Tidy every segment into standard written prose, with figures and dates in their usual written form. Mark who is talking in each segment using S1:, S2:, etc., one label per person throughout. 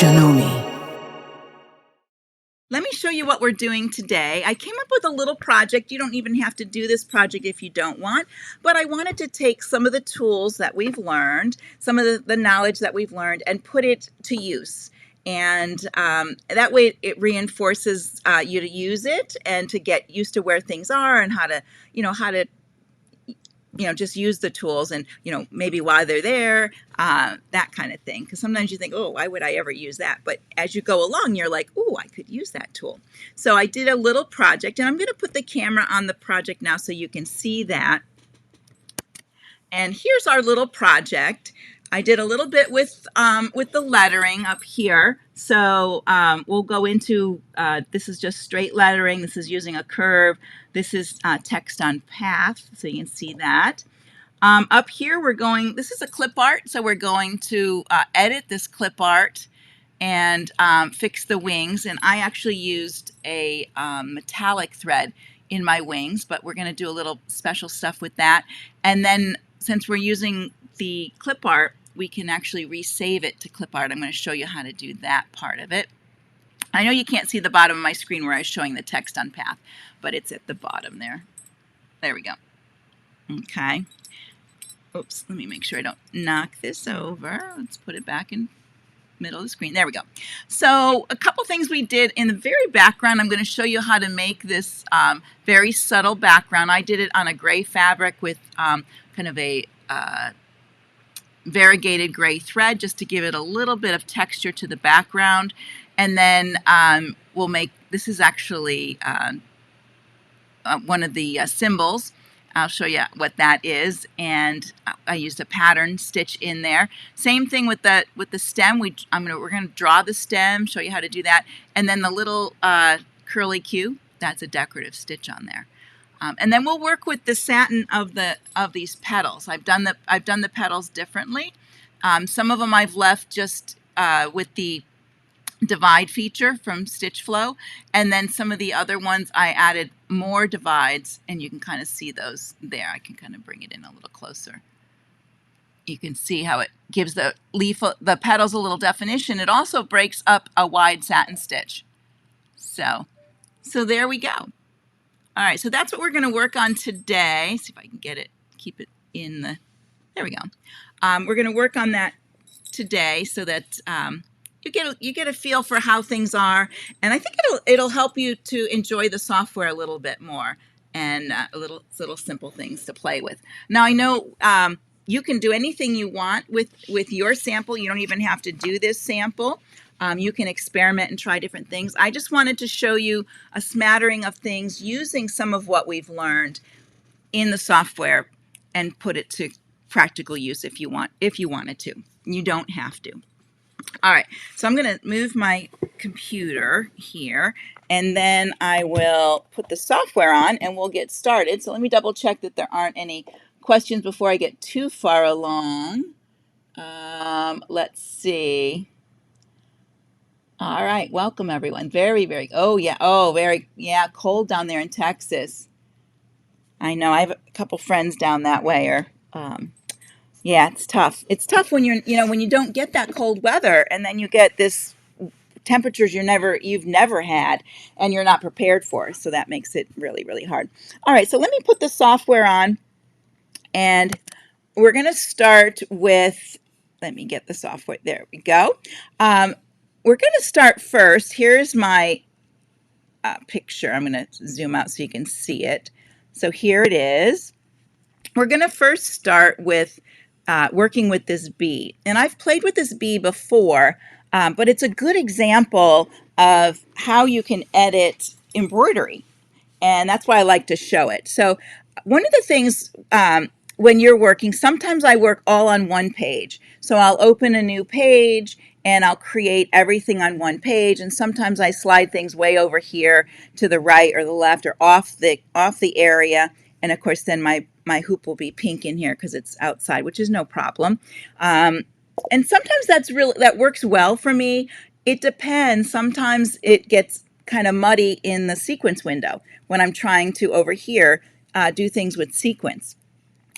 S1: Janome.
S2: Let me show you what we're doing today. I came up with a little project. You don't even have to do this project if you don't want, but I wanted to take some of the tools that we've learned, some of the knowledge that we've learned, and put it to use. And that way it reinforces you to use it and to get used to where things are and how to just use the tools and, maybe why they're there, that kind of thing. Because sometimes you think, oh, why would I ever use that? But as you go along, you're like, oh, I could use that tool. So I did a little project, and I'm going to put the camera on the project now so you can see that. And here's our little project. I did a little bit with the lettering up here. So we'll go into, this is just straight lettering. This is using a curve. This is text on path, so you can see that. Up here, this is a clip art, so we're going to edit this clip art and fix the wings. And I actually used a metallic thread in my wings, but we're going to do a little special stuff with that. And then since we're using the clip art, we can actually resave it to clip art. I'm going to show you how to do that part of it. I know you can't see the bottom of my screen where I was showing the text on path, but it's at the bottom there. There we go. Okay. Oops, let me make sure I don't knock this over. Let's put it back in middle of the screen. There we go. So a couple things we did in the very background. I'm going to show you how to make this very subtle background. I did it on a gray fabric with kind of a variegated gray thread just to give it a little bit of texture to the background. And then we'll make, this is actually one of the symbols. I'll show you what that is, and I used a pattern stitch in there. Same thing with the stem. We're gonna draw the stem, show you how to do that, and then the little curly Q. That's a decorative stitch on there. And then we'll work with the satin of these petals. I've done the petals differently. Some of them I've left just with the divide feature from Stitch Flow, and then some of the other ones I added more divides, and you can kind of see those there. I can kind of bring it in a little closer. You can see how it gives the petals a little definition. It also breaks up a wide satin stitch. So there we go. All right, so that's what we're going to work on today. See if I can get it, keep it in the, there we go. We're going to work on that today so that you get a feel for how things are, and I think it'll help you to enjoy the software a little bit more, and little simple things to play with. Now I know you can do anything you want with your sample. You don't even have to do this sample. You can experiment and try different things. I just wanted to show you a smattering of things using some of what we've learned in the software and put it to practical use if you wanted to. You don't have to. All right, so I'm going to move my computer here, and then I will put the software on, and we'll get started. So let me double check that there aren't any questions before I get too far along. Let's see. All right, welcome everyone. Very, very, cold down there in Texas. I know, I have a couple friends down that way, yeah, it's tough. It's tough when when you don't get that cold weather, and then you get this temperatures you've never had, and you're not prepared for. So that makes it really, really hard. All right, so let me put the software on, and we're going to start with, let me get the software. There we go. We're going to start first. Here's my picture. I'm going to zoom out so you can see it. So here it is. We're going to first start with working with this bee. And I've played with this bee before, but it's a good example of how you can edit embroidery. And that's why I like to show it. So one of the things when you're working, sometimes I work all on one page. So I'll open a new page and I'll create everything on one page. And sometimes I slide things way over here to the right or the left or off the area. And of course, then my hoop will be pink in here because it's outside, which is no problem. And sometimes that works well for me. It depends. Sometimes it gets kind of muddy in the sequence window when I'm trying to, over here, do things with sequence.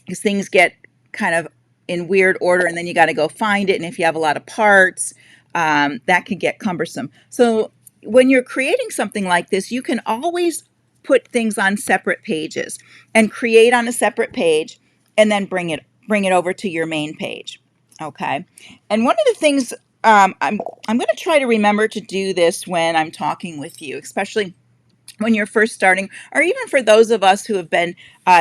S2: Because things get kind of in weird order, and then you got to go find it. And if you have a lot of parts, that can get cumbersome. So when you're creating something like this, you can always put things on separate pages and create on a separate page and then bring it over to your main page. Okay. And one of the things I'm going to try to remember to do this when I'm talking with you, especially when you're first starting, or even for those of us who have been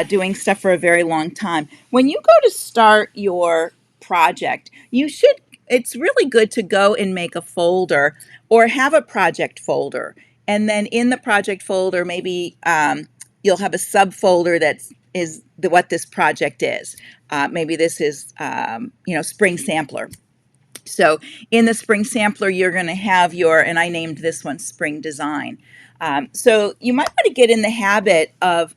S2: doing stuff for a very long time. When you go to start your project, it's really good to go and make a folder or have a project folder. And then in the project folder, maybe you'll have a subfolder what this project is. Maybe this is, Spring Sampler. So in the Spring Sampler, you're going to have and I named this one Spring Design. So you might want to get in the habit of,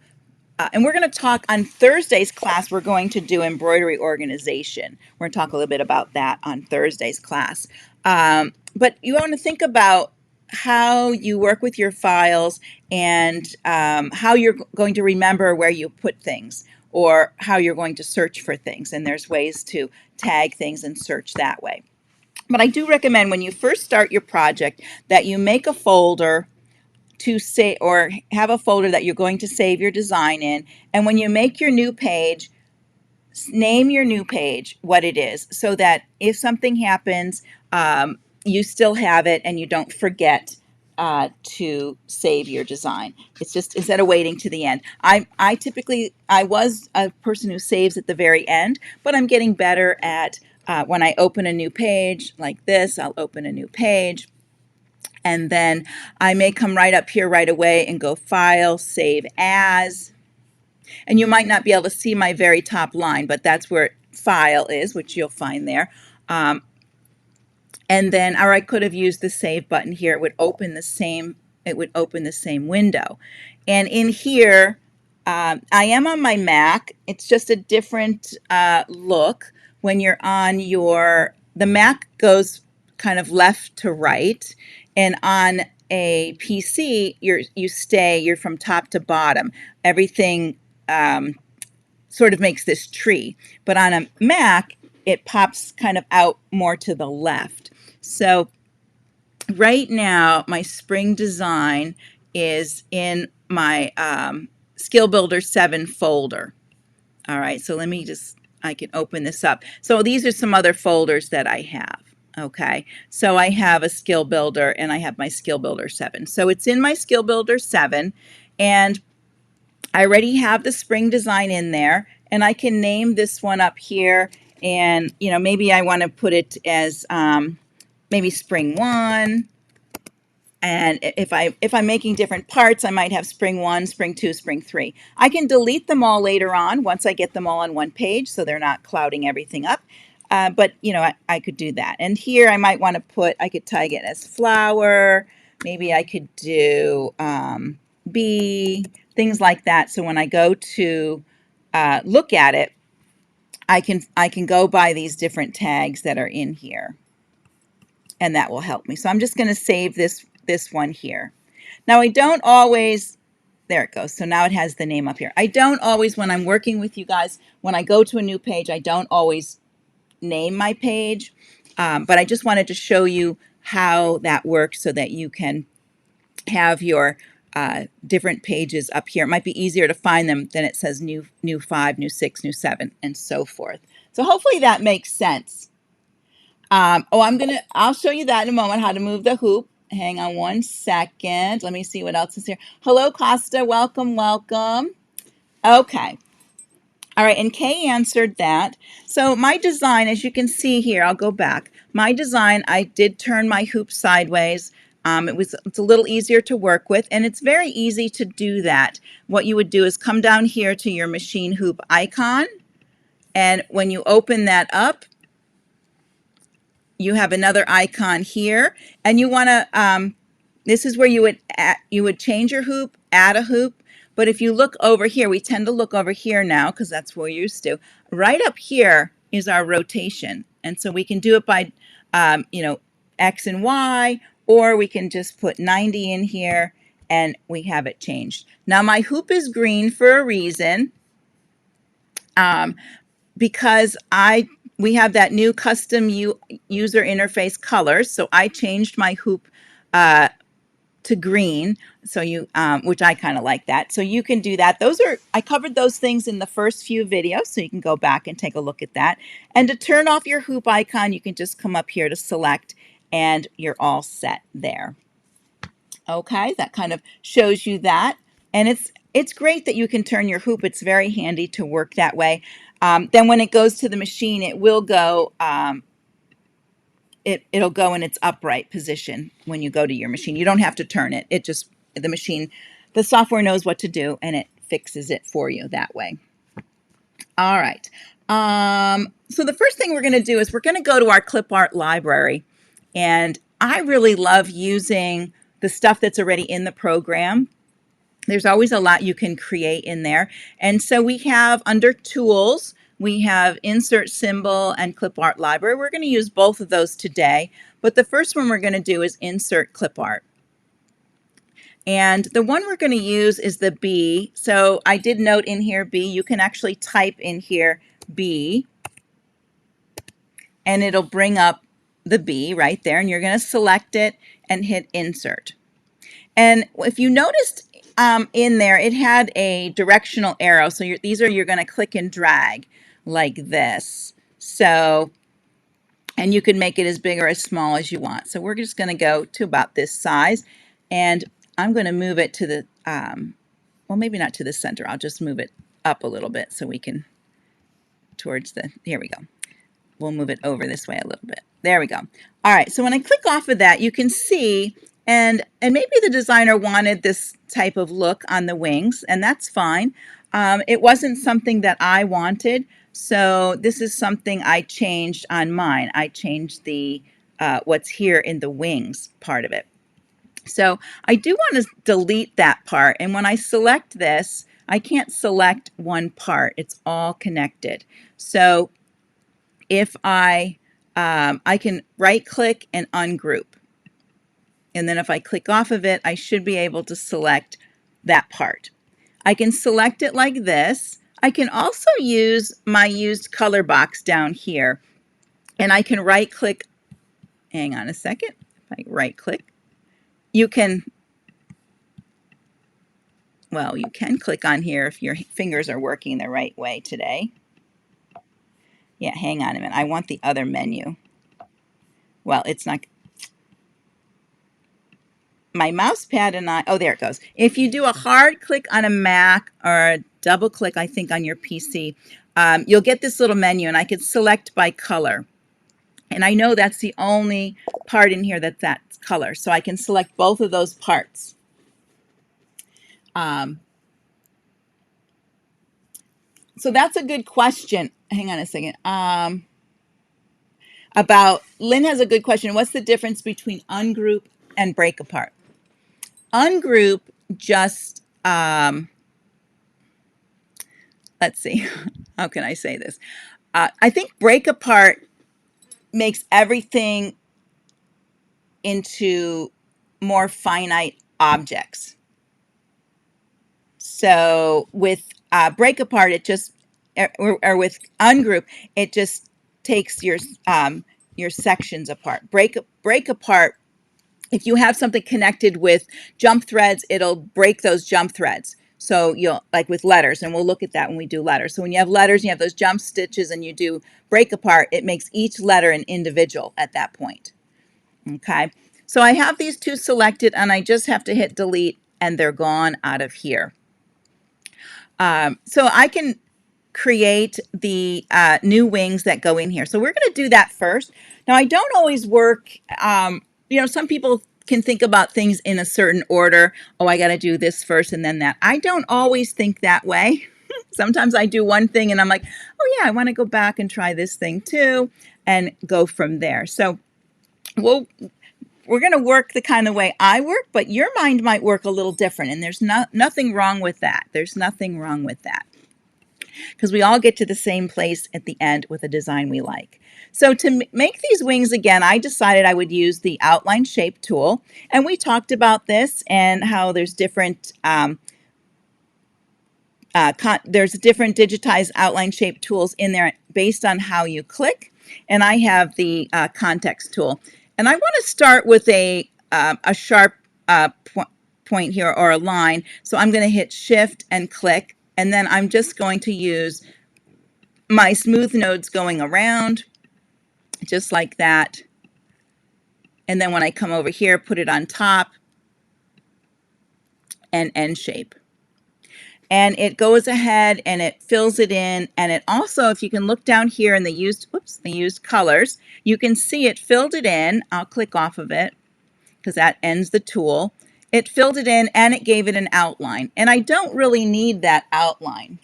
S2: and we're going to talk on Thursday's class, we're going to do embroidery organization. We're going to talk a little bit about that on Thursday's class. But you want to think about how you work with your files and how you're going to remember where you put things or how you're going to search for things. And there's ways to tag things and search that way. But I do recommend when you first start your project that you make a folder to say, or have a folder that you're going to save your design in. And when you make your new page, name your new page what it is so that if something happens, you still have it and you don't forget to save your design. It's just instead of waiting to the end. I was a person who saves at the very end, but I'm getting better at when I open a new page like this, I'll open a new page. And then I may come right up here right away and go File, Save As. And you might not be able to see my very top line, but that's where File is, which you'll find there. And then, or I could have used the Save button here. It would open the same window. And in here, I am on my Mac. It's just a different look. When you're on the Mac goes kind of left to right, and on a PC, you're from top to bottom. Everything sort of makes this tree. But on a Mac, it pops kind of out more to the left. So right now, my Spring Design is in my Skill Builder 7 folder. All right, so I can open this up. So these are some other folders that I have. Okay, so I have a Skill Builder and I have my Skill Builder 7. So it's in my Skill Builder 7 and I already have the Spring Design in there and I can name this one up here and maybe I want to put it as maybe Spring 1. And if I'm making different parts, I might have Spring 1, Spring 2, Spring 3. I can delete them all later on once I get them all on one page so they're not clouding everything up. But, I could do that. And here I might want to I could tag it as flower. Maybe I could do bee, things like that. So when I go to look at it, I can go by these different tags that are in here. And that will help me. So I'm just going to save this one here. Now I don't always, there it goes. So now it has the name up here. I don't always, when I'm working with you guys, when I go to a new page, I don't always name my page. But I just wanted to show you how that works so that you can have your different pages up here. It might be easier to find them than it says new 5, new 6, new 7, and so forth. So hopefully that makes sense. I'll show you that in a moment, how to move the hoop. Hang on one second. Let me see what else is here. Hello, Costa. Welcome, welcome. Okay. All right, and Kay answered that. So my design, as you can see here, I'll go back. My design, I did turn my hoop sideways. It's a little easier to work with, and it's very easy to do that. What you would do is come down here to your machine hoop icon, and when you open that up, you have another icon here, and you want to, this is where you would change your hoop, add a hoop, but if you look over here, we tend to look over here now because that's what we're used to. Right up here is our rotation, and so we can do it by, X and Y, or we can just put 90 in here, and we have it changed. Now my hoop is green for a reason, because I we have that new custom user interface colors. So I changed my hoop to green, so which I kind of like that. So you can do that. I covered those things in the first few videos, so you can go back and take a look at that. And to turn off your hoop icon, you can just come up here to select, and you're all set there. Okay, that kind of shows you that. And it's great that you can turn your hoop. It's very handy to work that way. Then when it goes to the machine, it will go it'll go in its upright position when you go to your machine. You don't have to turn it. The software knows what to do, and it fixes it for you that way. All right. So the first thing we're going to do is we're going to go to our clip art library. And I really love using the stuff that's already in the program. There's always a lot you can create in there. And so we have under Tools, we have Insert Symbol and Clip Art Library. We're going to use both of those today. But the first one we're going to do is Insert Clip Art. And the one we're going to use is the B. So I did note in here B. You can actually type in here B, and it'll bring up the B right there. And you're going to select it and hit Insert. And if you noticed in there, it had a directional arrow. So you're going to click and drag like this. So, and you can make it as big or as small as you want. So we're just going to go to about this size. And I'm going to move it to the, well, maybe not to the center. I'll just move it up a little bit so we can, here we go. We'll move it over this way a little bit. There we go. All right, so when I click off of that, you can see, and maybe the designer wanted this type of look on the wings, and that's fine. It wasn't something that I wanted, so this is something I changed on mine. I changed the what's here in the wings part of it. So I do want to delete that part, and when I select this, I can't select one part. It's all connected. So if I can right-click and ungroup. And then if I click off of it, I should be able to select that part. I can select it like this. I can also use my used color box down here. And I can right-click. Hang on a second. If I right-click, you can click on here if your fingers are working the right way today. Yeah, hang on a minute. I want the other menu. Well, it's not. My mouse pad and oh, there it goes. If you do a hard click on a Mac or a double click, I think, on your PC, you'll get this little menu, and I can select by color. And I know that's the only part in here that's that color, so I can select both of those parts. So that's a good question. Hang on a second. Lynn has a good question. What's the difference between ungroup and break apart? Ungroup just, let's see, how can I say this? I think break apart makes everything into more finite objects. So with break apart, it just, or with ungroup, it just takes your sections apart. Break apart, if you have something connected with jump threads, it'll break those jump threads. So you'll, like with letters, and we'll look at that when we do letters. So when you have letters, you have those jump stitches, and you do break apart, it makes each letter an individual at that point. Okay, so I have these two selected, and I just have to hit delete, and they're gone out of here. So I can create the new wings that go in here. So we're going to do that first. Now, I don't always work, some people can think about things in a certain order. Oh, I got to do this first and then that. I don't always think that way. Sometimes I do one thing and I'm like, oh yeah, I want to go back and try this thing too, and go from there. So we're going to work the kind of way I work, but your mind might work a little different, and there's nothing wrong with that. There's nothing wrong with that, because we all get to the same place at the end with a design we like. So to make these wings again, I decided I would use the outline shape tool, and we talked about this and how there's different there's different digitized outline shape tools in there based on how you click. And I have the context tool. And I want to start with a sharp point here, or a line. So I'm going to hit Shift and click. And then I'm just going to use my smooth nodes going around, just like that. And then when I come over here, put it on top and end shape. And it goes ahead and it fills it in. And it also, if you can look down here in the used colors, you can see it filled it in. I'll click off of it because that ends the tool. It filled it in and it gave it an outline. And I don't really need that outline.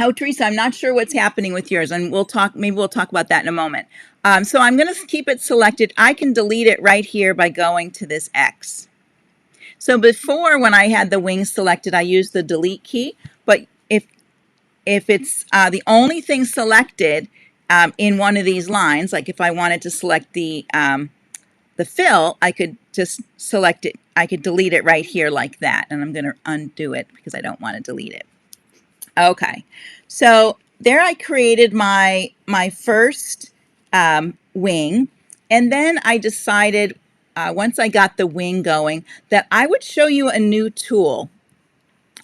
S2: Oh, Teresa, I'm not sure what's happening with yours, and maybe we'll talk about that in a moment. So I'm going to keep it selected. I can delete it right here by going to this X. So before, when I had the wings selected, I used the delete key, but if it's the only thing selected in one of these lines, like if I wanted to select the fill, I could just select it. I could delete it right here like that, and I'm going to undo it because I don't want to delete it. Okay, so there I created my first wing, and then I decided once I got the wing going that I would show you a new tool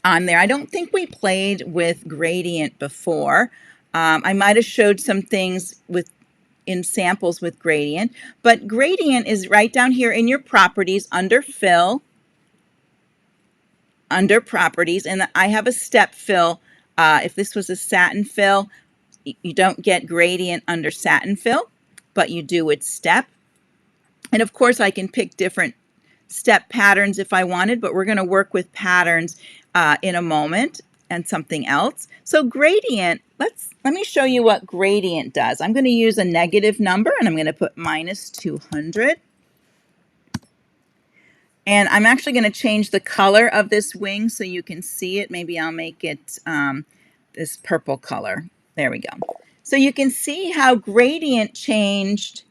S2: on there. I don't think we played with gradient before. I might have showed some things in samples with gradient, but gradient is right down here in your properties under fill, under properties, and I have a step fill. If this was a satin fill, you don't get gradient under satin fill, but you do with step. And of course, I can pick different step patterns if I wanted, but we're going to work with patterns in a moment and something else. So gradient, let me show you what gradient does. I'm going to use a negative number, and I'm going to put -200. And I'm actually going to change the color of this wing so you can see it. Maybe I'll make it this purple color. There we go. So you can see how gradient changed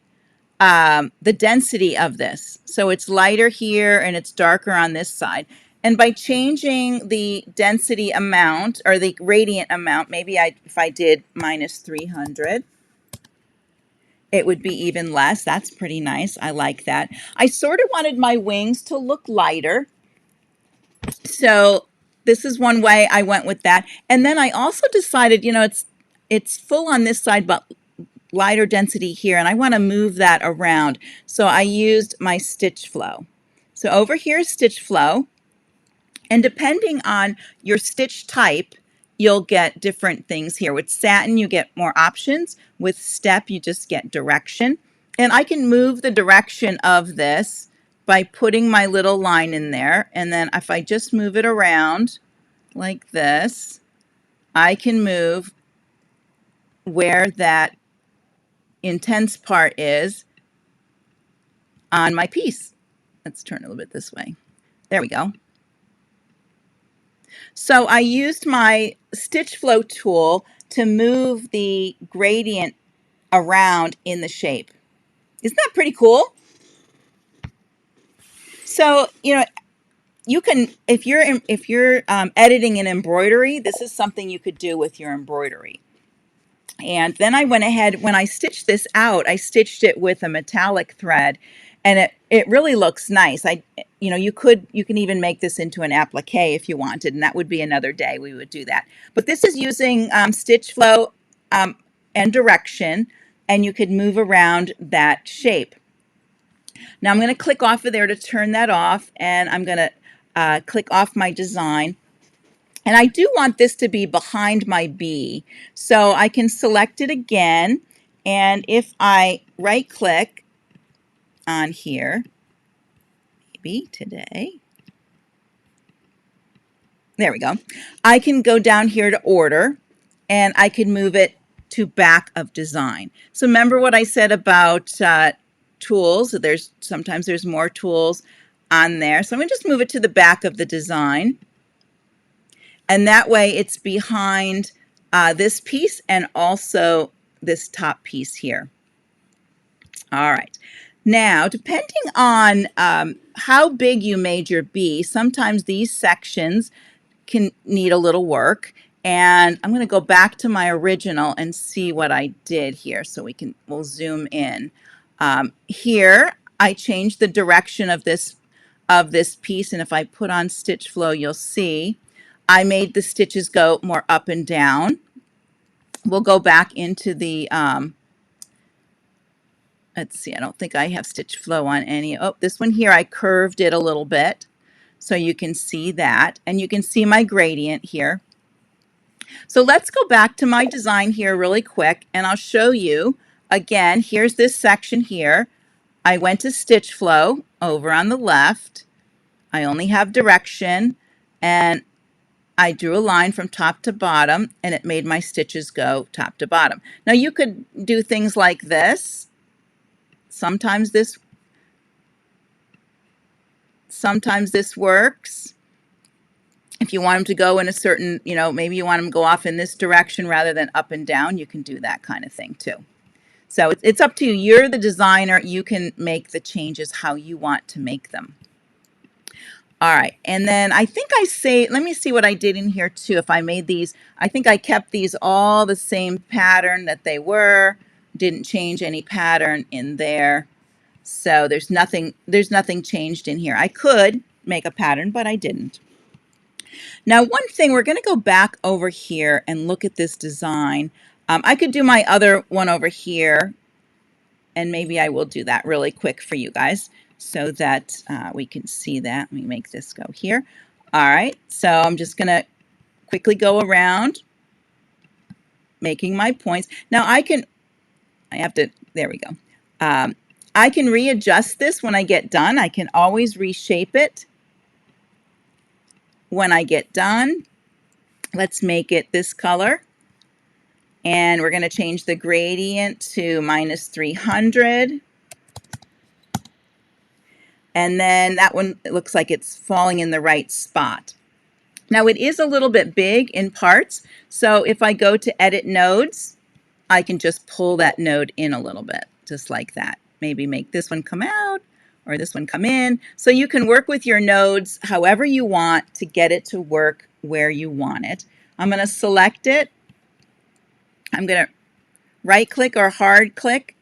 S2: the density of this. So it's lighter here and it's darker on this side. And by changing the density amount, or the gradient amount, maybe if I did -300, it would be even less. That's pretty nice. I like that. I sort of wanted my wings to look lighter. So this is one way I went with that. And then I also decided, it's full on this side, but lighter density here, and I want to move that around. So I used my stitch flow. So over here is stitch flow. And depending on your stitch type, you'll get different things here. With satin, you get more options. With step, you just get direction. And I can move the direction of this by putting my little line in there. And then if I just move it around like this, I can move where that intense part is on my piece. Let's turn a little bit this way. There we go. So I used my stitch flow tool to move the gradient around in the shape. Isn't that pretty cool? So, you can, if you're editing an embroidery, this is something you could do with your embroidery. And then I went ahead, when I stitched this out, I stitched it with a metallic thread, and it really looks nice. You can even make this into an applique if you wanted, and that would be another day we would do that. But this is using stitch flow and direction, and you could move around that shape. Now I'm going to click off of there to turn that off, and I'm going to click off my design. And I do want this to be behind my bee, so I can select it again, and if I right click on here, maybe today, there we go, I can go down here to order, and I can move it to back of design. So remember what I said about tools. Sometimes there's more tools on there. So I'm going to just move it to the back of the design. And that way it's behind this piece and also this top piece here. All right. Now, depending on how big you made your bee, sometimes these sections can need a little work. And I'm going to go back to my original and see what I did here. So we'll zoom in. Here, I changed the direction of this piece. And if I put on stitch flow, you'll see I made the stitches go more up and down. We'll go back into the, let's see, I don't think I have stitch flow on any. Oh, this one here, I curved it a little bit. So you can see that. And you can see my gradient here. So let's go back to my design here really quick, and I'll show you again. Here's this section here. I went to stitch flow over on the left. I only have direction, and I drew a line from top to bottom, and it made my stitches go top to bottom. Now you could do things like this. Sometimes this works. If you want them to go in a certain, maybe you want them to go off in this direction rather than up and down, you can do that kind of thing too. So it's up to you. You're the designer. You can make the changes how you want to make them. All right, and then I think let me see what I did in here too. If I made these, I think I kept these all the same pattern that they were. Didn't change any pattern in there. So there's nothing changed in here. I could make a pattern, but I didn't. Now, one thing, we're going to go back over here and look at this design. I could do my other one over here, and maybe I will do that really quick for you guys so that we can see that. Let me make this go here. All right, so I'm just going to quickly go around making my points. Now, there we go. I can readjust this when I get done. I can always reshape it when I get done. Let's make it this color. And we're going to change the gradient to -300. And then that one, it looks like it's falling in the right spot. Now it is a little bit big in parts. So if I go to edit nodes, I can just pull that node in a little bit, just like that. Maybe make this one come out or this one come in. So you can work with your nodes however you want to get it to work where you want it. I'm going to select it. I'm going to right click or hard click,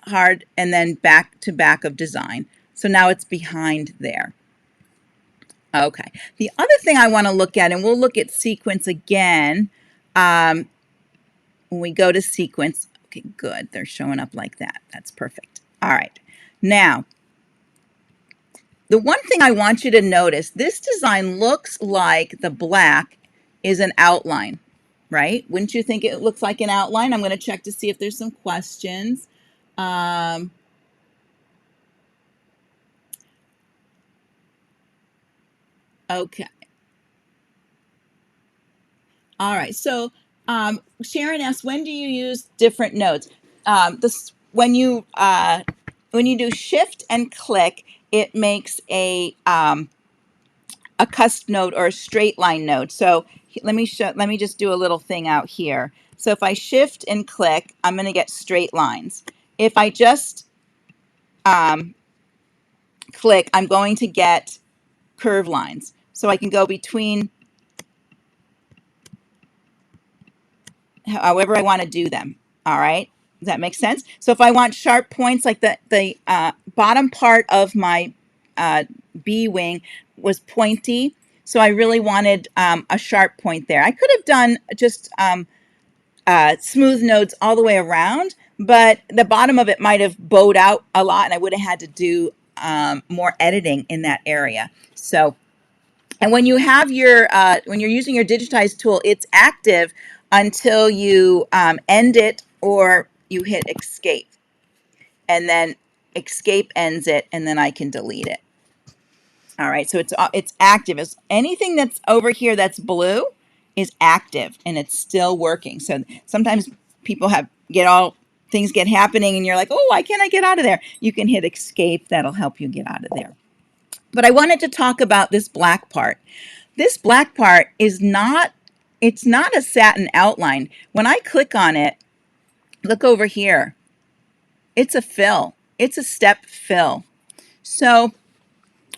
S2: and then back to back of design. So now it's behind there. Okay. The other thing I want to look at, and we'll look at sequence again when we go to sequence. Okay, good. They're showing up like that. That's perfect. All right. Now, the one thing I want you to notice, this design looks like the black is an outline, right? Wouldn't you think it looks like an outline? I'm going to check to see if there's some questions. Okay. All right. So Sharon asks, when do you use different nodes? When you do shift and click, it makes a cusp node or a straight line node. So let me just do a little thing out here. So if I shift and click, I'm going to get straight lines. If I just click, I'm going to get curve lines. So I can go between however I want to do them. All right. Does that make sense? So if I want sharp points, like the bottom part of my bee wing was pointy, so I really wanted a sharp point there. I could have done just smooth nodes all the way around, but the bottom of it might have bowed out a lot, and I would have had to do more editing in that area. So, and when you have your when you're using your Digitize tool, it's active until you end it or you hit escape, and then escape ends it, and then I can delete it. All right, so it's active. Anything that's over here that's blue is active, and it's still working. So sometimes people things get happening, and you're like, oh, why can't I get out of there? You can hit escape. That'll help you get out of there. But I wanted to talk about this black part. This black part is not a satin outline. When I click on it, look over here. It's a fill. it's a step fill. So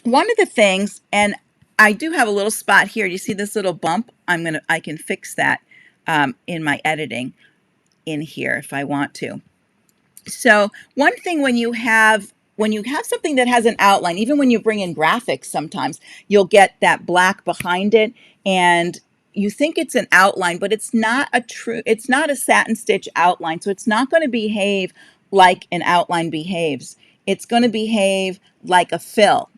S2: one of the things, and I do have a little spot here. Do you see this little bump? I can fix that in my editing in here if I want to. So one thing when you have something that has an outline, even when you bring in graphics, sometimes you'll get that black behind it, and you think it's an outline, but it's not a satin stitch outline. So it's not going to behave like an outline behaves. It's going to behave like a fill.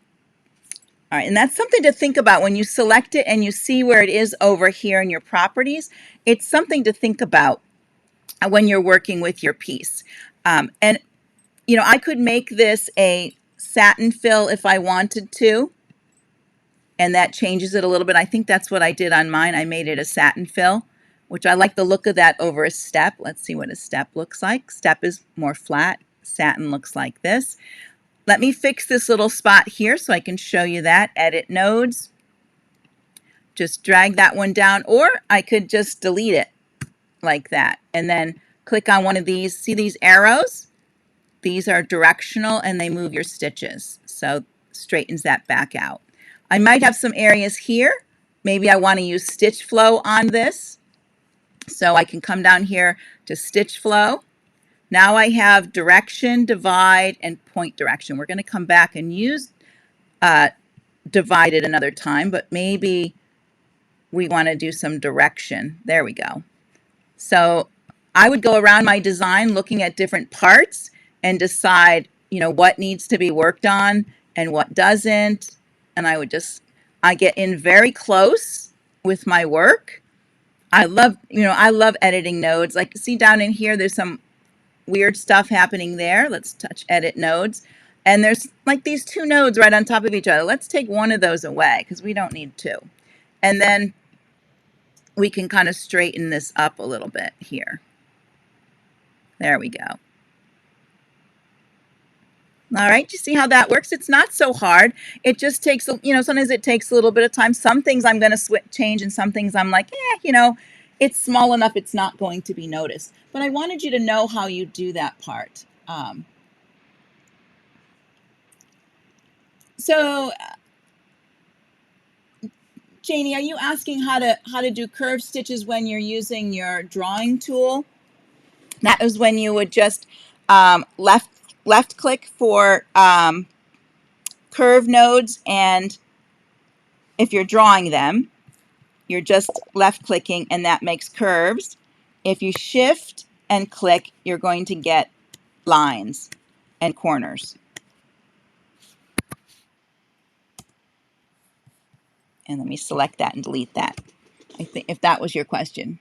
S2: All right, and that's something to think about when you select it and you see where it is over here in your properties. It's something to think about when you're working with your piece. And, you know, I could make this a satin fill if I wanted to, and that changes it a little bit. I think that's what I did on mine. I made it a satin fill, which I like the look of that over a step. Let's see what a step looks like. Step is more flat. Satin looks like this. Let me fix this little spot here so I can show you that. Edit nodes. Just drag that one down, or I could just delete it like that. And then click on one of these. See these arrows? These are directional and they move your stitches. So straightens that back out. I might have some areas here. Maybe I want to use stitch flow on this. So I can come down here to stitch flow. Now I have direction, divide, and point direction. We're going to come back and use divide at another time, but maybe we want to do some direction. There we go. So I would go around my design looking at different parts and decide, you know, what needs to be worked on and what doesn't. And I get in very close with my work. I love editing nodes. Like, see down in here, there's some weird stuff happening there. Let's touch edit nodes. And there's like these two nodes right on top of each other. Let's take one of those away because we don't need two. And then we can kind of straighten this up a little bit here. There we go. All right, you see how that works? It's not so hard. It just takes, sometimes it takes a little bit of time. Some things I'm going to change, and some things I'm like, it's small enough it's not going to be noticed. But I wanted you to know how you do that part. So, Janie, are you asking how to do curved stitches when you're using your drawing tool? That is when you would just left click for curve nodes, and if you're drawing them, you're just left clicking and that makes curves. If you shift and click, you're going to get lines and corners. And let me select that and delete that, I think, if that was your question.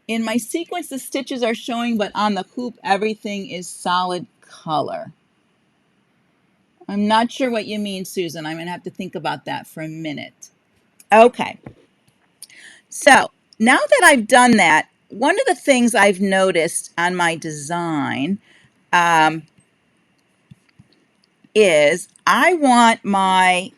S2: In my sequence, the stitches are showing, but on the hoop, everything is solid color. I'm not sure what you mean, Susan. I'm going to have to think about that for a minute. Okay. So now that I've done that, one of the things I've noticed on my design is I want let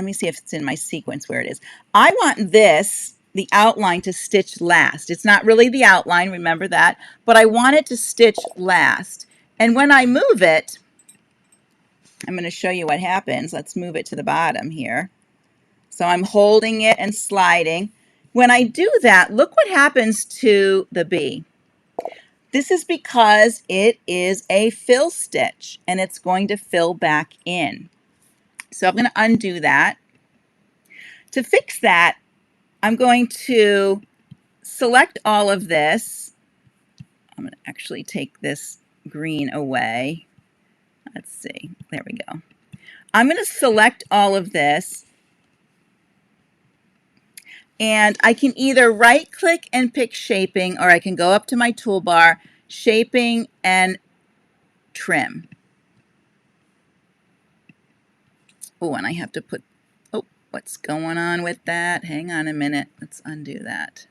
S2: me see if it's in my sequence where it is. I want the outline to stitch last. It's not really the outline, remember that, but I want it to stitch last. And when I move it, I'm going to show you what happens. Let's move it to the bottom here. So I'm holding it and sliding. When I do that, look what happens to the bee. This is because it is a fill stitch and it's going to fill back in. So I'm going to undo that. To fix that, I'm going to select all of this. I'm going to actually take this green away. Let's see. There we go. I'm going to select all of this. And I can either right click and pick shaping, or I can go up to my toolbar, shaping and trim. Oh, and I have to put, oh, what's going on with that? Hang on a minute. Let's undo that.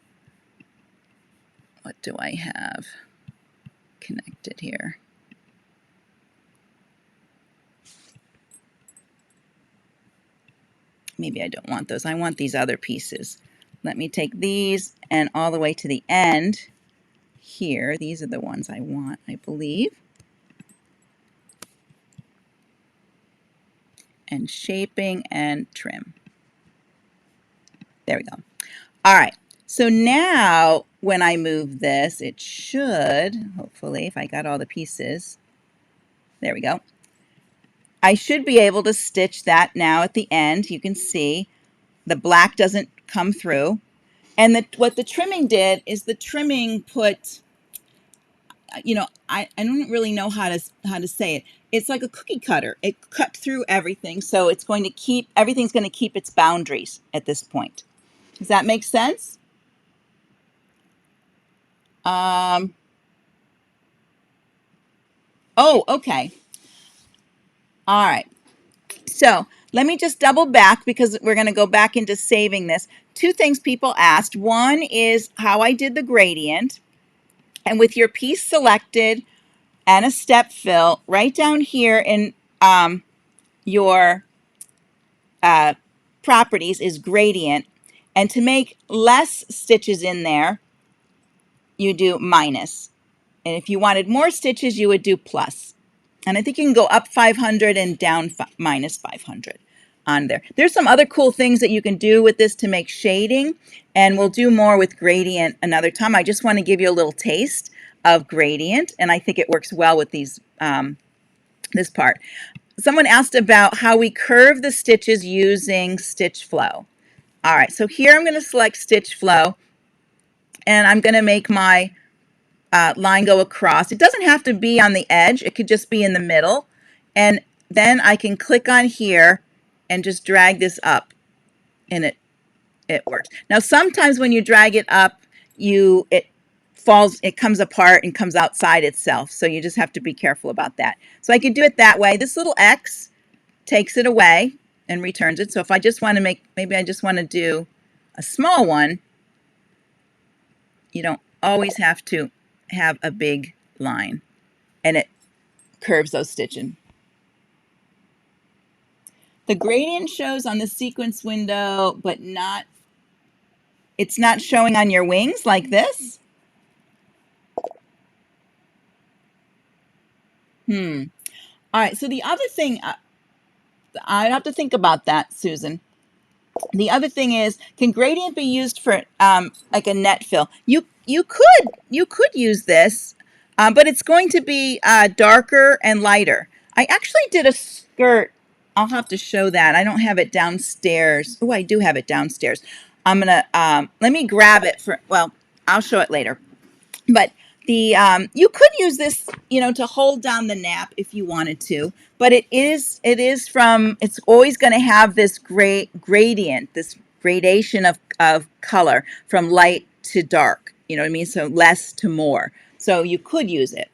S2: What do I have connected here? Maybe I don't want those. I want these other pieces. Let me take these and all the way to the end. here. These are the ones I want, I believe. And shaping and trim. There we go. All right. So now when I move this, it should, hopefully, if I got all the pieces, there we go. I should be able to stitch that now at the end. You can see the black doesn't come through. And what the trimming did is the trimming put, you know, I don't really know how to say it. It's like a cookie cutter. It cut through everything, so it's going to keep, everything's going to keep its boundaries at this point. Does that make sense? Oh, okay. All right. So let me just double back because we're going to go back into saving this. Two things people asked. One is how I did the gradient. And with your piece selected and a step fill, right down here in your properties is gradient. And to make less stitches in there, you do minus. And if you wanted more stitches, you would do plus. And I think you can go up 500 and down minus 500 on there. There's some other cool things that you can do with this to make shading, and we'll do more with gradient another time. I just want to give you a little taste of gradient, and I think it works well with these this part. Someone asked about how we curve the stitches using stitch flow. All right, so here I'm going to select stitch flow, and I'm going to make my line go across. It doesn't have to be on the edge. It could just be in the middle. And then I can click on here and just drag this up, and it works. Now sometimes when you drag it up, it comes apart and comes outside itself. So you just have to be careful about that. So I could do it that way. This little X takes it away and returns it. So if I just want to make, maybe I just want to do a small one, you don't always have to have a big line, and it curves those stitches. The gradient shows on the sequence window, but it's not showing on your wings like this. All right, so the other thing, I'd have to think about that, Susan. The other thing is, can gradient be used for like a net fill? You could use this, but it's going to be darker and lighter. I actually did a skirt. I'll have to show that. I don't have it downstairs. Oh, I do have it downstairs. I'm gonna let me grab it for. Well, I'll show it later. But the you could use this, you know, to hold down the nap if you wanted to. But it's always going to have this gradient, this gradation of color from light to dark. You know what I mean? So less to more. So you could use it.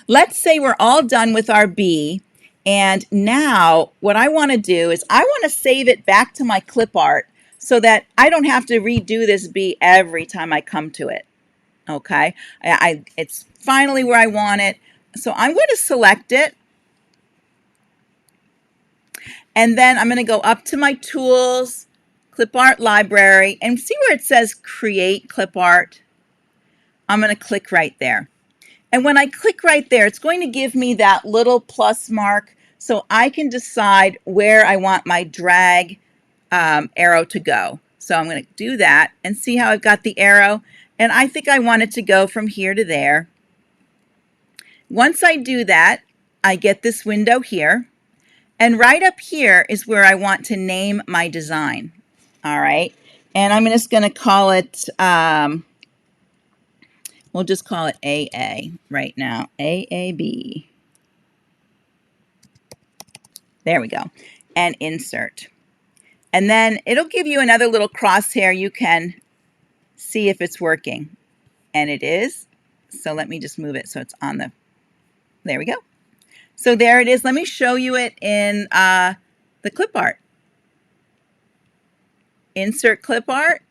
S2: Let's say we're all done with our bee. And now what I want to do is I want to save it back to my clip art so that I don't have to redo this bee every time I come to it. Okay, it's finally where I want it. So I'm going to select it. And then I'm going to go up to my tools, clip art library, and see where it says create clip art. I'm going to click right there. And when I click right there, it's going to give me that little plus mark so I can decide where I want my drag arrow to go. So I'm going to do that and see how I've got the arrow. And I think I want it to go from here to there. Once I do that, I get this window here. And right up here is where I want to name my design. All right. And I'm just going to call it, we'll just call it AA right now. AAB. There we go. And insert. And then it'll give you another little crosshair. You can see if it's working. And it is. So let me just move it so it's on the, there we go. So there it is. Let me show you it in the clip art. Insert clip art.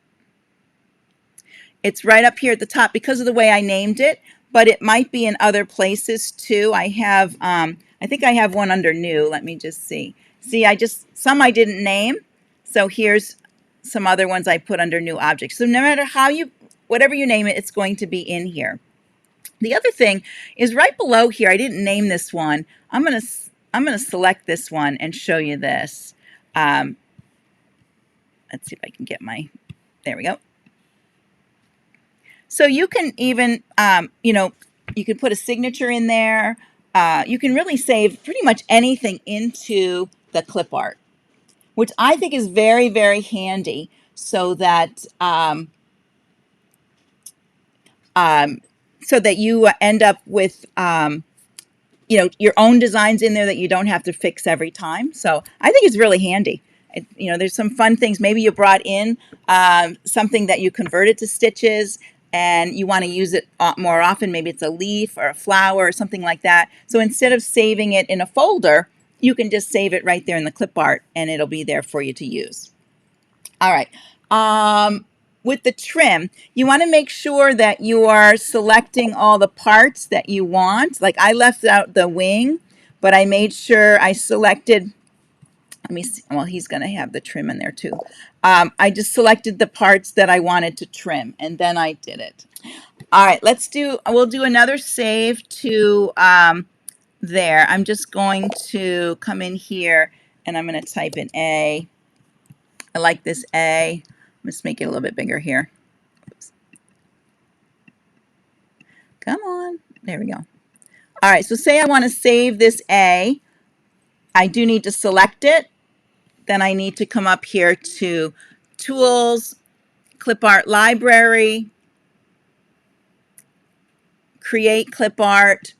S2: It's right up here at the top because of the way I named it, but it might be in other places too. I have, I think I have one under new. Let me just see. See, some I didn't name. So here's some other ones I put under new objects. So no matter how you whatever you name it, it's going to be in here. The other thing is right below here, I didn't name this one. I'm going to select this one and show you this. Let's see if I can get my, there we go. So you can even, you know, you can put a signature in there. You can really save pretty much anything into the clip art, which I think is very, very handy so that you end up with you know, your own designs in there that you don't have to fix every time. So I think it's really handy. You know, there's some fun things. Maybe you brought in something that you converted to stitches and you want to use it more often. Maybe it's a leaf or a flower or something like that. So instead of saving it in a folder, you can just save it right there in the clip art and it'll be there for you to use. All right. With the trim, you want to make sure that you are selecting all the parts that you want. Like I left out the wing, but I made sure I selected, let me see, well, he's going to have the trim in there too. I just selected the parts that I wanted to trim, and then I did it. All right, we'll do another save to there. I'm just going to come in here, and I'm going to type in A. I like this A. Let's make it a little bit bigger here. Oops. Come on. There we go. All right, so say I want to save this A. I do need to select it. Then I need to come up here to Tools, Clip Art Library, Create Clip Art.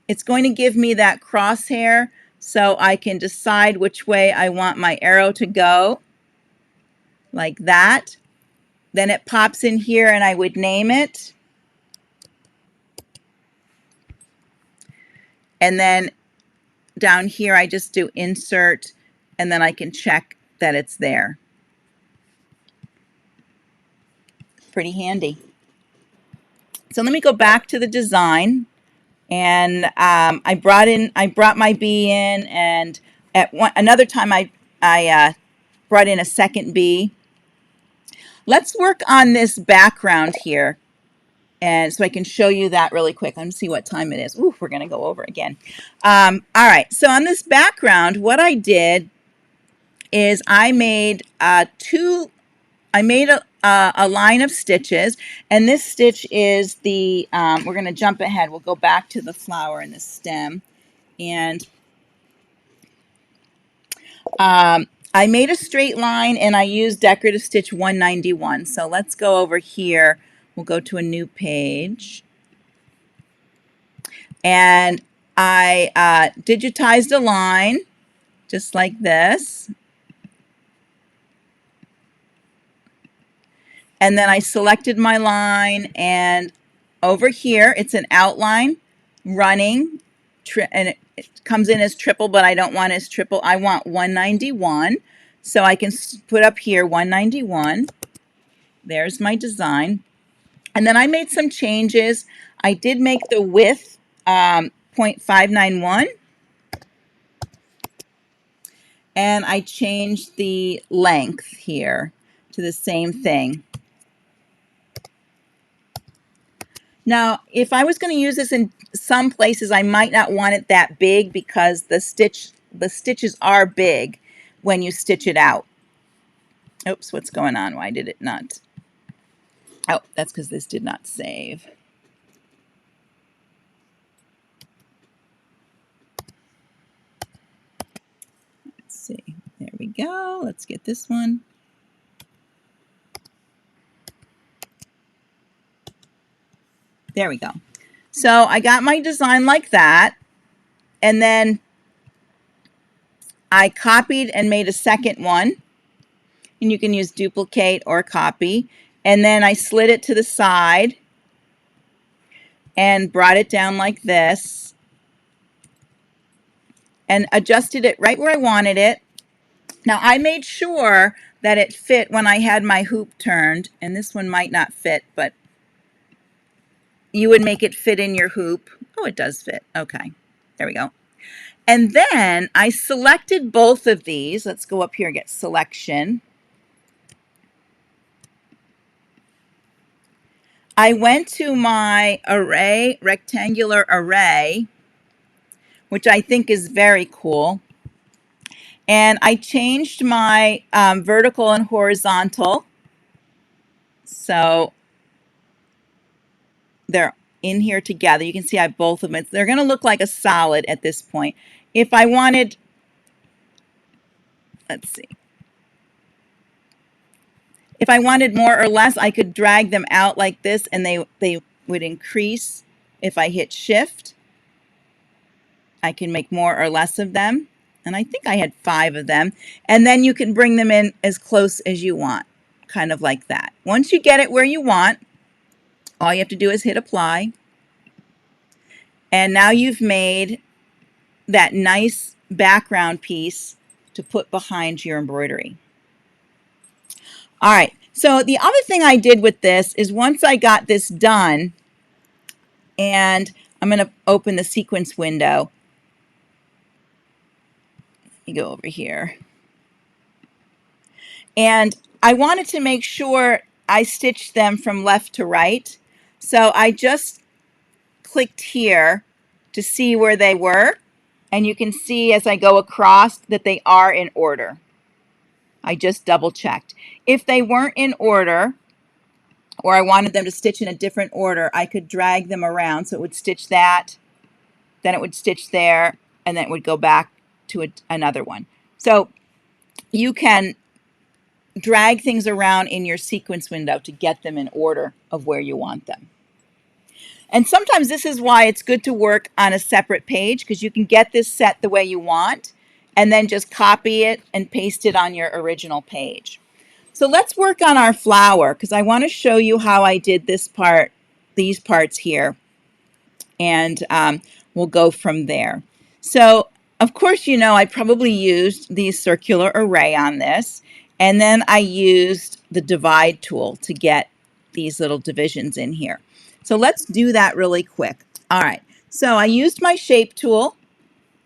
S2: It's going to give me that crosshair so I can decide which way I want my arrow to go, like that. Then it pops in here and I would name it. And then down here I just do insert and then I can check that it's there. Pretty handy. So let me go back to the design, and I brought my bee in, and another time I brought in a second bee. Let's work on this background here, and so I can show you that really quick. Let me see what time it is. Ooh, we're going to go over again. All right, so on this background, what I did is I made a line of stitches, and this stitch is the, we're going to jump ahead. We'll go back to the flower and the stem, and I made a straight line and I used decorative stitch 191. So let's go over here. We'll go to a new page, and I digitized a line just like this. And then I selected my line, and over here it's an outline running, and it comes in as triple, but I don't want it as triple. I want 191. So I can put up here 191. There's my design. And then I made some changes. I did make the width 0.591. And I changed the length here to the same thing. Now, if I was going to use this in some places, I might not want it that big because the stitches are big when you stitch it out. Oops, what's going on? Why did it not? Oh, that's because this did not save. Let's see. There we go. Let's get this one. There we go. So I got my design like that, and then I copied and made a second one, and you can use duplicate or copy, and then I slid it to the side and brought it down like this and adjusted it right where I wanted it. Now I made sure that it fit when I had my hoop turned, and this one might not fit, but you would make it fit in your hoop. Oh, it does fit. Okay, there we go. And then I selected both of these. Let's go up here and get selection. I went to my array, rectangular array, which I think is very cool. And I changed my vertical and horizontal. So they're in here together. You can see I have both of them. They're going to look like a solid at this point. If I wanted, let's see. If I wanted more or less, I could drag them out like this and they would increase. If I hit shift, I can make more or less of them. And I think I had 5 of them. And then you can bring them in as close as you want, kind of like that. Once you get it where you want, all you have to do is hit apply. And now you've made that nice background piece to put behind your embroidery. All right, so the other thing I did with this is once I got this done, and I'm going to open the sequence window. Let me go over here. And I wanted to make sure I stitched them from left to right. So I just clicked here to see where they were. And you can see as I go across that they are in order. I just double checked. If they weren't in order, or I wanted them to stitch in a different order, I could drag them around. So it would stitch that, then it would stitch there, and then it would go back to another one. So you can drag things around in your sequence window to get them in order of where you want them. And sometimes this is why it's good to work on a separate page, because you can get this set the way you want and then just copy it and paste it on your original page. So let's work on our flower, because I want to show you how I did this part, these parts here, and we'll go from there. So of course, you know, I probably used the circular array on this, and then I used the divide tool to get these little divisions in here. So let's do that really quick. All right, so I used my shape tool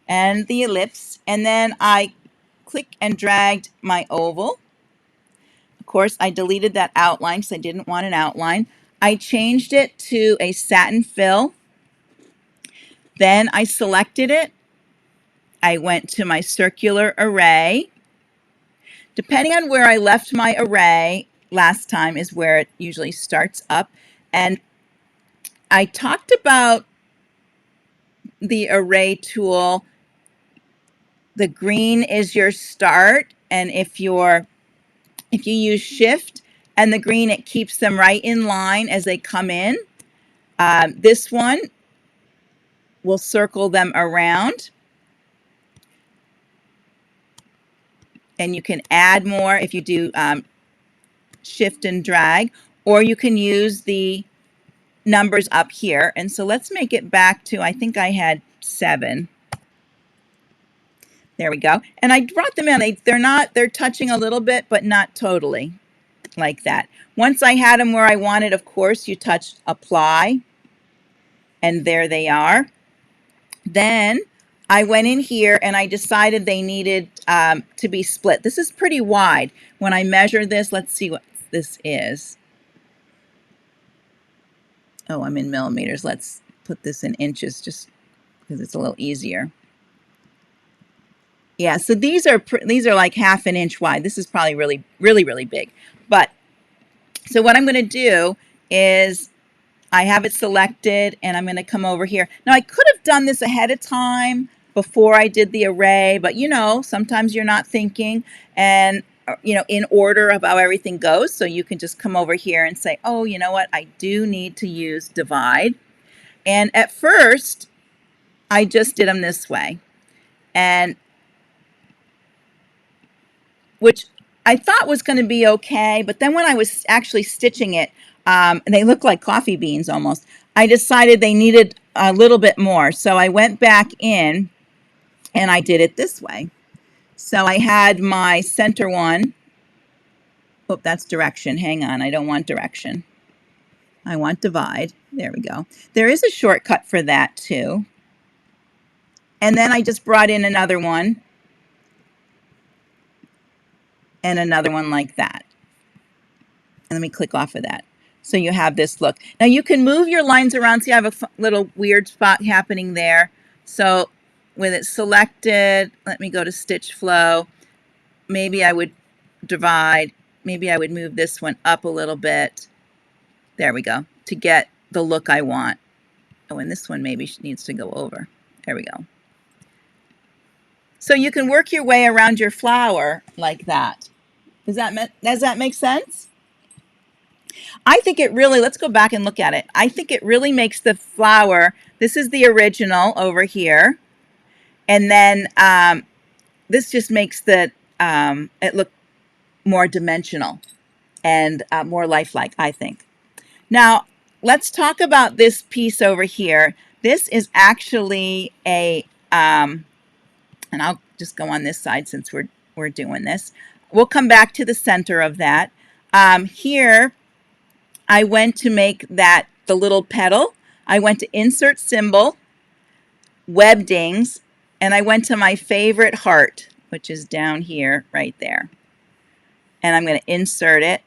S2: and the ellipse, and then I click and dragged my oval. Of course, I deleted that outline because I didn't want an outline. I changed it to a satin fill. Then I selected it. I went to my circular array. Depending on where I left my array last time is where it usually starts up. And I talked about the array tool. The green is your start, and if you use shift and the green, it keeps them right in line as they come in. This one will circle them around. And you can add more if you do shift and drag, or you can use the numbers up here. And so let's make it back to, I think I had 7. There we go. And I brought them in. They're touching a little bit, but not totally like that. Once I had them where I wanted, of course, you touch apply, and there they are. Then I went in here and I decided they needed to be split. This is pretty wide. When I measure this, let's see what this is. Oh, I'm in millimeters. Let's put this in inches just because it's a little easier. Yeah, so these are like 1/2 an inch wide. This is probably really, really, really big. But so what I'm going to do is I have it selected, and I'm going to come over here. Now, I could have done this ahead of time before I did the array, but you know, sometimes you're not thinking and, you know, in order of how everything goes. So you can just come over here and say, oh, you know what? I do need to use divide. And at first, I just did them this way. And which I thought was going to be okay, but then when I was actually stitching it, they look like coffee beans almost. I decided they needed a little bit more, so I went back in and I did it this way. So I had my center one. Oh, that's direction. Hang on, I don't want direction. I want divide. There we go. There is a shortcut for that too. And then I just brought in another one. And another one like that. And let me click off of that. So you have this look. Now you can move your lines around. See, I have a little weird spot happening there. So with it selected, let me go to stitch flow. Maybe I would divide. Maybe I would move this one up a little bit. There we go, to get the look I want. Oh, and this one maybe needs to go over. There we go. So you can work your way around your flower like that. Does that make sense? I think it really, let's go back and look at it. I think it really makes the flower, this is the original over here. And then this just makes it look more dimensional and more lifelike, I think. Now, let's talk about this piece over here. This is actually a, and I'll just go on this side since we're doing this. We'll come back to the center of that. Here, I went to make that the little petal. I went to insert symbol, webbings, and I went to my favorite heart, which is down here, right there. And I'm going to insert it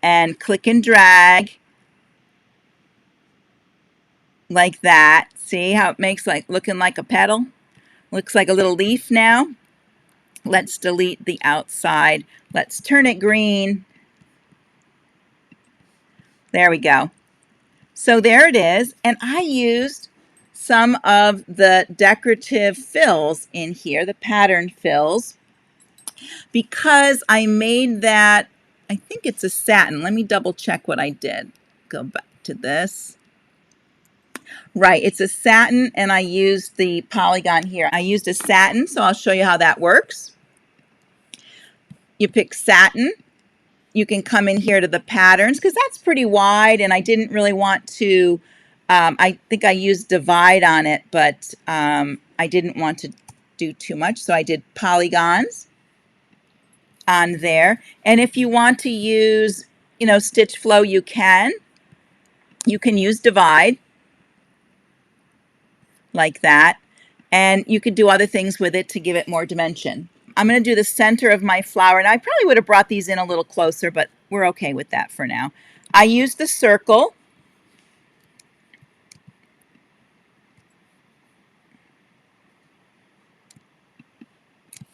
S2: and click and drag like that. See how it makes like looking like a petal? Looks like a little leaf now. Let's delete the outside. Let's turn it green. There we go. So there it is. And I used some of the decorative fills in here, the pattern fills, because I made that, I think it's a satin. Let me double check what I did. Go back to this. Right, it's a satin, and I used the polygon here. I used a satin, so I'll show you how that works. You pick satin. You can come in here to the patterns, because that's pretty wide, and I didn't really want to, I think I used divide on it, but I didn't want to do too much, so I did polygons on there. And if you want to use, stitch flow, you can. You can use divide like that, and you could do other things with it to give it more dimension. I'm going to do the center of my flower, and I probably would have brought these in a little closer, but we're okay with that for now. I used the circle.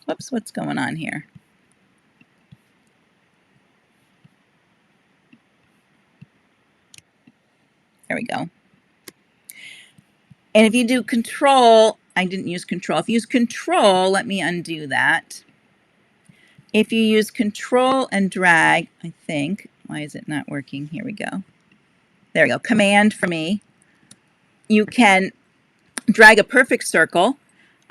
S2: Whoops, what's going on here? There we go. And if you do control, I didn't use control. If you use control, let me undo that. If you use control and drag, I think, why is it not working? Here we go. There we go, command for me. You can drag a perfect circle.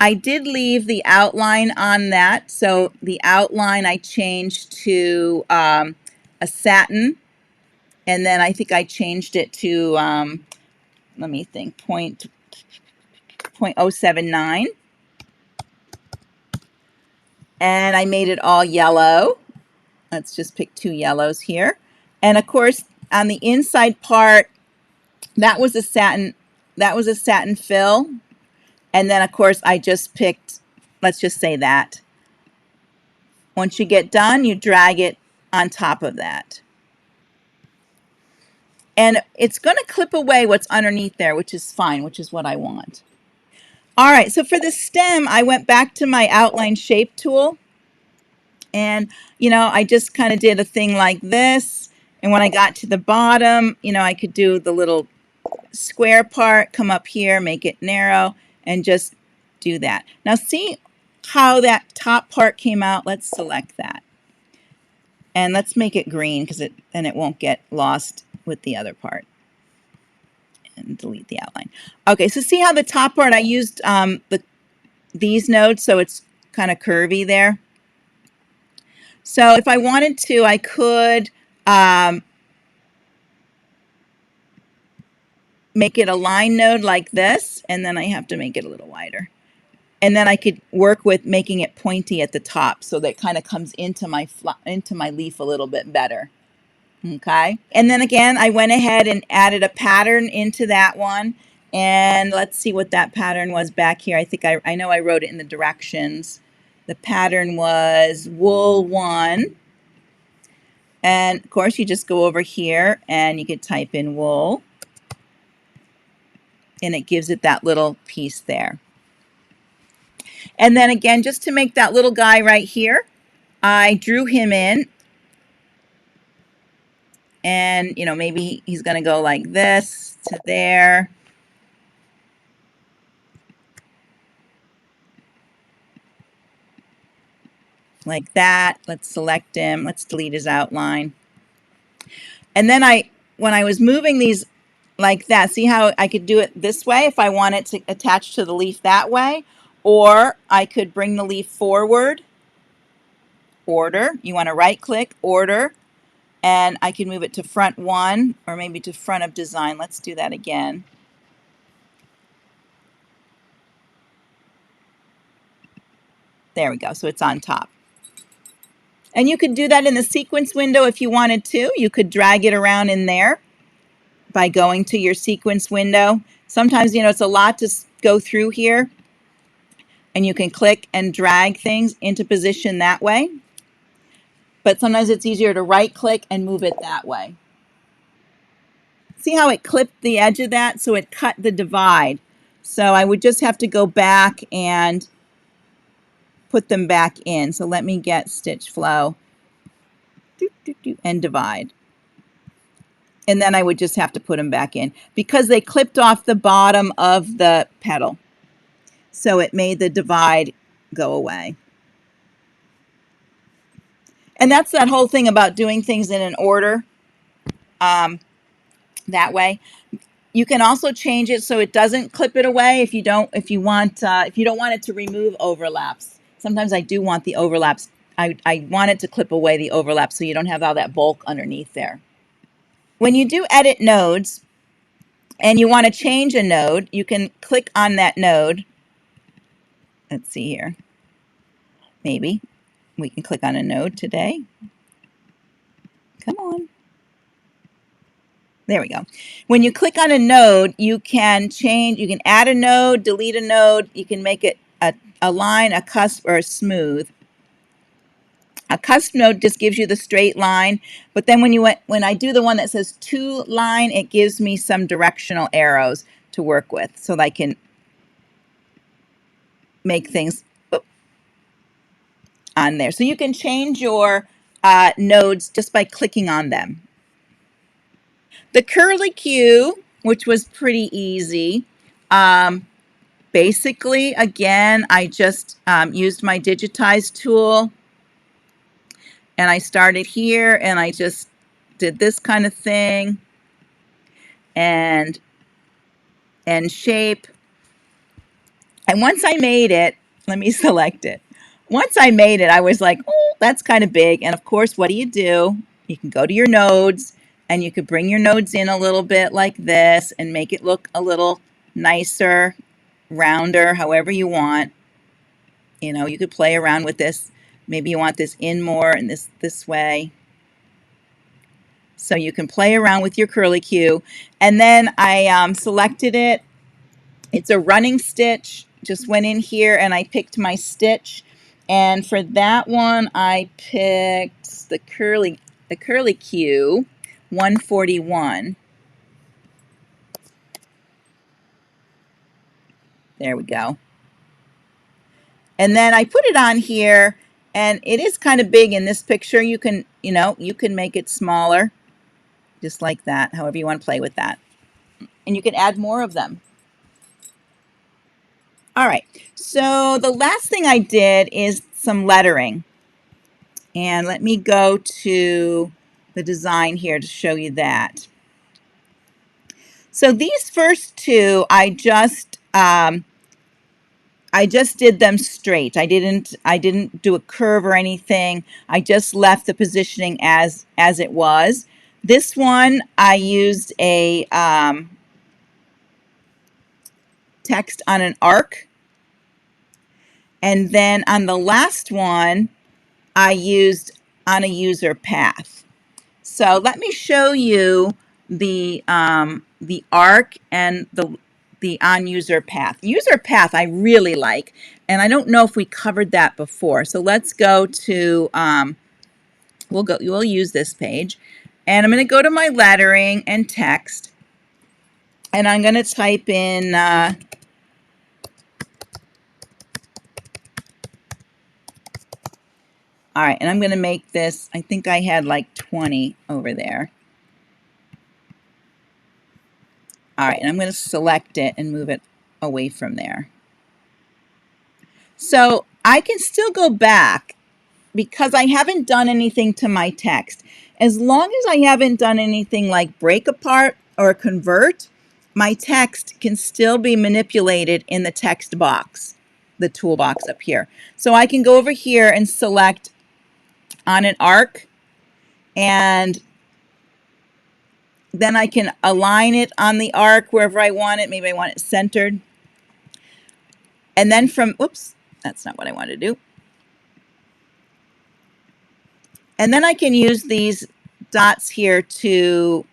S2: I did leave the outline on that, so the outline I changed to a satin, and then I think I changed it to, let me think, 0.079. And I made it all yellow. Let's just pick 2 yellows here. And of course, on the inside part, that was a satin fill. And then of course, I just picked, let's just say that. Once you get done, you drag it on top of that. And it's going to clip away what's underneath there, which is fine, which is what I want. All right, so for the stem, I went back to my outline shape tool. And, I just kind of did a thing like this. And when I got to the bottom, I could do the little square part, come up here, make it narrow, and just do that. Now see how that top part came out? Let's select that. And let's make it green, because then it won't get lost with the other part. And delete the outline. Okay, so see how the top part, I used these nodes, so it's kind of curvy there. So if I wanted to, I could make it a line node like this, and then I have to make it a little wider. And then I could work with making it pointy at the top, so that it kind of comes into my leaf a little bit better. Okay. And then again, I went ahead and added a pattern into that one. And let's see what that pattern was back here. I think I know I wrote it in the directions. The pattern was wool 1. And of course, you just go over here and you can type in wool, and it gives it that little piece there. And then again, just to make that little guy right here, I drew him in, and you know, maybe he's going to go like this to there. Like that. Let's select him. Let's delete his outline. And then when I was moving these like that, see how I could do it this way if I wanted to attach to the leaf that way, or I could bring the leaf forward, order. You want to right click, order, and I can move it to front one or maybe to front of design. Let's do that again. There we go. So it's on top. And you could do that in the sequence window if you wanted to. You could drag it around in there by going to your sequence window. Sometimes, you know, it's a lot to go through here, and you can click and drag things into position that way. But sometimes it's easier to right click and move it that way. See how it clipped the edge of that? So it cut the divide. So I would just have to go back and put them back in. So let me get stitch flow and divide. And then I would just have to put them back in because they clipped off the bottom of the petal. So it made the divide go away. And that's that whole thing about doing things in an order that way. You can also change it so it doesn't clip it away if you don't want it to remove overlaps. Sometimes I do want the overlaps. I want it to clip away the overlap so you don't have all that bulk underneath there. When you do edit nodes and you want to change a node, you can click on that node. Let's see here. Maybe we can click on a node today. Come on. There we go. When you click on a node, you can change, you can add a node, delete a node, you can make it a line, a cusp, or a smooth. A cusp node just gives you the straight line, but then when I do the one that says to line, it gives me some directional arrows to work with so that I can make things on there. So you can change your nodes just by clicking on them. The curly Q, which was pretty easy, basically, again, I just used my Digitize tool, and I started here, and I just did this kind of thing, and shape. And once I made it, let me select it. Once I made it, I was like, oh, that's kind of big. And of course, what do? You can go to your nodes, and you could bring your nodes in a little bit like this and make it look a little nicer, rounder, however you want. You know, you could play around with this. Maybe you want this in more and this way. So you can play around with your curly Q. And then I selected it. It's a running stitch. Just went in here and I picked my stitch. And for that one, I picked the curly Q 141. There we go. And then I put it on here, and it is kind of big in this picture. You can make it smaller, just like that, however you want to play with that. And you can add more of them. All right, so the last thing I did is some lettering. And let me go to the design here to show you that. So these first two, I just did them straight. I didn't do a curve or anything. I just left the positioning as it was. This one, I used a text on an arc. And then on the last one, I used on a user path. So let me show you the arc and the on user path. User path I really like, and I don't know if we covered that before. So let's go to We'll use this page. And I'm going to go to my lettering and text. And I'm going to type in all right, and I'm going to make this, I think I had like 20 over there. All right, and I'm going to select it and move it away from there. So I can still go back because I haven't done anything to my text. As long as I haven't done anything like break apart or convert, my text can still be manipulated in the text box, the toolbox up here. So I can go over here and select on an arc, and then I can align it on the arc wherever I want it. Maybe I want it centered. And then from, oops, that's not what I want to do. And then I can use these dots here to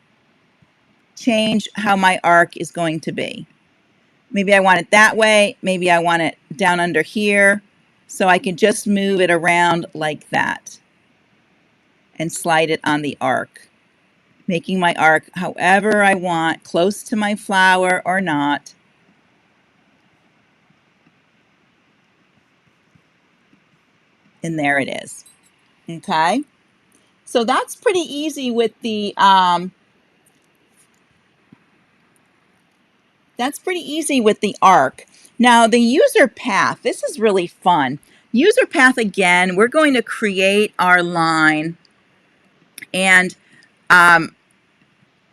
S2: change how my arc is going to be. Maybe I want it that way. Maybe I want it down under here. So I can just move it around like that and slide it on the arc, making my arc however I want, close to my flower or not. And there it is. Okay. So that's pretty easy with the arc. Now the user path, this is really fun. User path again, we're going to create our line, and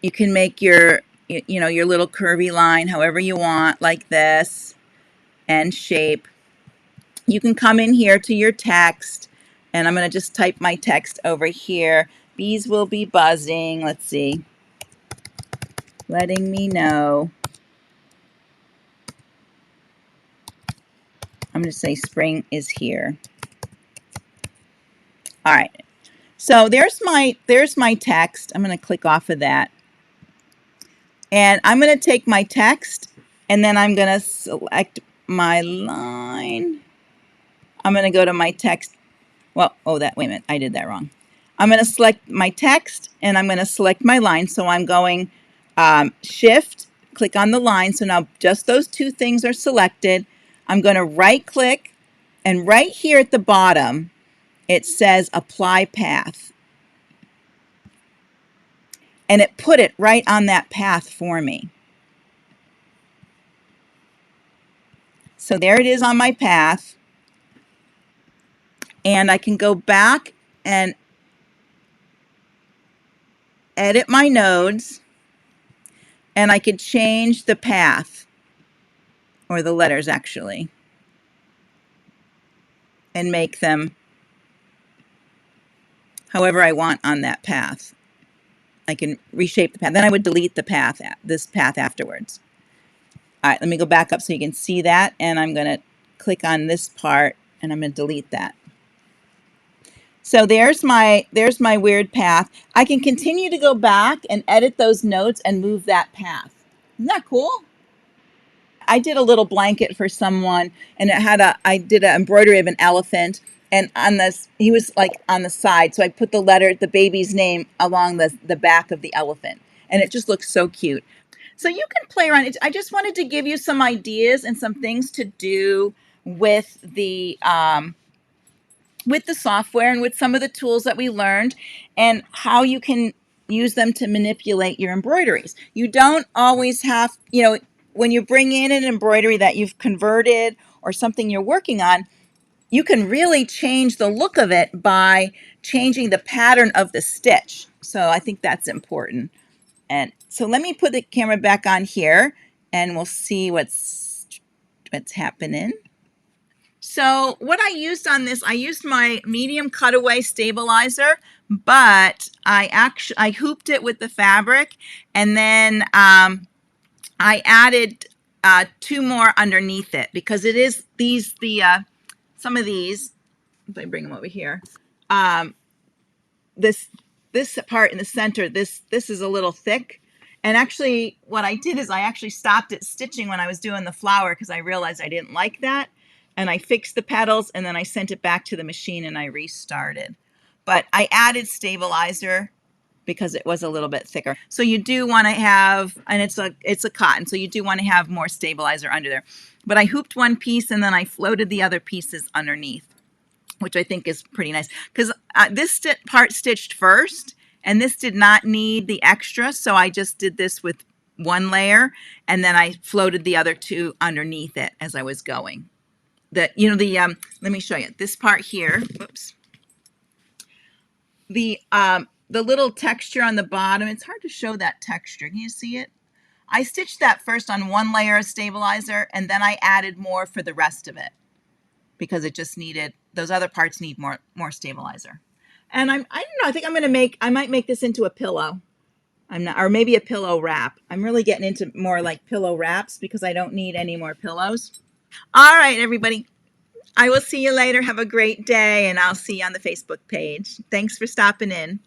S2: you can make your your little curvy line however you want, like this, and shape. You can come in here to your text, and I'm going to just type my text over here. Bees will be buzzing. Let's see. Letting me know. I'm going to say spring is here. All right. So there's my text. I'm going to click off of that. And I'm going to take my text, and then I'm going to select my line. I'm going to go to my text. Well, wait a minute. I did that wrong. I'm going to select my text, and I'm going to select my line. So I'm going Shift, click on the line. So now just those two things are selected. I'm going to right click, and right here at the bottom, it says Apply Path. And it put it right on that path for me. So there it is on my path. And I can go back and edit my nodes, and I could change the path, or the letters actually, and make them however I want on that path. I can reshape the path. Then I would delete the path, this path afterwards. All right, let me go back up so you can see that, and I'm going to click on this part, and I'm going to delete that. So there's my weird path. I can continue to go back and edit those notes and move that path. Isn't that cool? I did a little blanket for someone, and it had I did an embroidery of an elephant, and on this, he was like on the side, so I put the baby's name along the back of the elephant, and it just looks so cute. So you can play around. I just wanted to give you some ideas and some things to do with the software and with some of the tools that we learned, and how you can use them to manipulate your embroideries. You don't always have, when you bring in an embroidery that you've converted or something you're working on, you can really change the look of it by changing the pattern of the stitch. So I think that's important. And so let me put the camera back on here, and we'll see what's happening. So what I used on this, I used my medium cutaway stabilizer, but I hooped it with the fabric, and then I added 2 more underneath it, because it is some of these, if I bring them over here, this part in the center, this is a little thick. And actually what I did is I actually stopped it stitching when I was doing the flower, because I realized I didn't like that. And I fixed the petals, and then I sent it back to the machine and I restarted. but I added stabilizer because it was a little bit thicker. So you do want to have, and it's a cotton, so you do want to have more stabilizer under there. But I hooped one piece and then I floated the other pieces underneath, which I think is pretty nice because this part stitched first, and this did not need the extra, so I just did this with one layer, and then I floated the other two underneath it as I was going. Let me show you this part here. Whoops. The little texture on the bottom, it's hard to show that texture. Can you see it? I stitched that first on one layer of stabilizer, and then I added more for the rest of it because it just needed, those other parts need more stabilizer. And I don't know, I think I might make this into a pillow. I'm not, or maybe a pillow wrap. I'm really getting into more like pillow wraps because I don't need any more pillows. All right, everybody. I will see you later. Have a great day, and I'll see you on the Facebook page. Thanks for stopping in.